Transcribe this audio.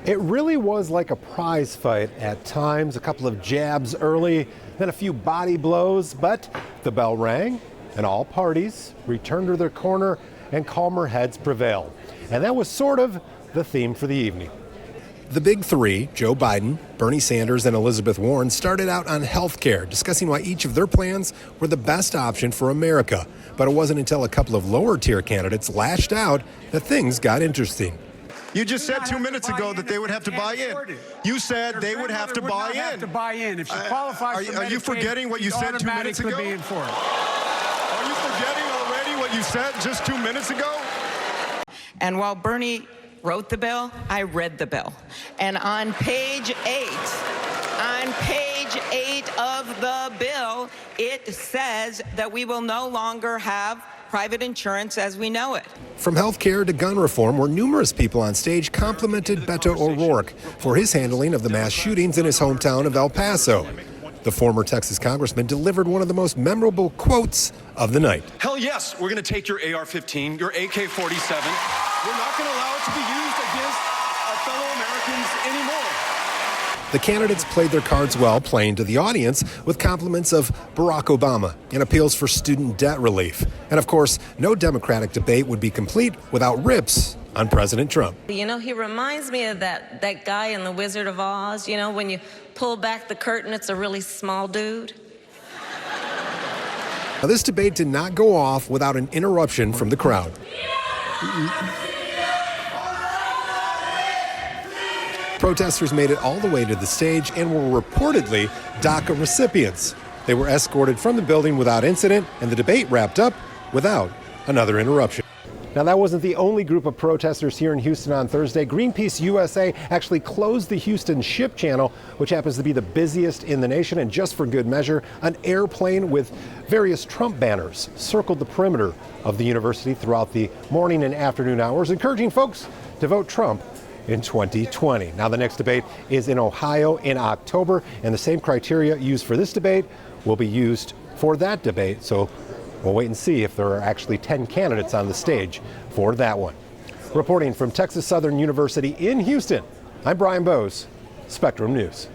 It really was like a prize fight at times, a couple of jabs early, then a few body blows, but the bell rang and all parties returned to their corner and calmer heads prevailed. And that was sort of the theme for the evening. The big three, Joe Biden, Bernie Sanders, and Elizabeth Warren, started out on health care, discussing why each of their plans were the best option for America. But it wasn't until a couple of lower-tier candidates lashed out that things got interesting. You just said 2 minutes ago that they would have to buy in. You said they would have to buy in. If she qualifies for Medicaid, are you forgetting what you said 2 minutes ago? Are you forgetting already what you said just 2 minutes ago? And while Bernie wrote the bill, I read the bill. And on page 8 of the bill, it says that we will no longer have private insurance as we know it. From health care to gun reform, where numerous people on stage complimented Beto O'Rourke for his handling of the mass shootings in his hometown of El Paso. The former Texas congressman delivered one of the most memorable quotes of the night. Hell yes, we're going to take your AR-15, your AK-47. We're not going to allow it to be used against our fellow Americans anymore. The candidates played their cards well, playing to the audience with compliments of Barack Obama and appeals for student debt relief. And of course, no Democratic debate would be complete without rips on President Trump. You know, he reminds me of that guy in The Wizard of Oz. You know, when you pull back the curtain, it's a really small dude. Now, this debate did not go off without an interruption from the crowd. Protesters made it all the way to the stage and were reportedly DACA recipients. They were escorted from the building without incident, and the debate wrapped up without another interruption. Now, that wasn't the only group of protesters here in Houston on Thursday. Greenpeace USA actually closed the Houston Ship Channel, which happens to be the busiest in the nation. And just for good measure, an airplane with various Trump banners circled the perimeter of the university throughout the morning and afternoon hours, encouraging folks to vote Trump in 2020. Now, the next debate is in Ohio in October, and the same criteria used for this debate will be used for that debate. So we'll wait and see if there are actually 10 candidates on the stage for that one. Reporting from Texas Southern University in Houston, I'm Brian Bose, Spectrum News.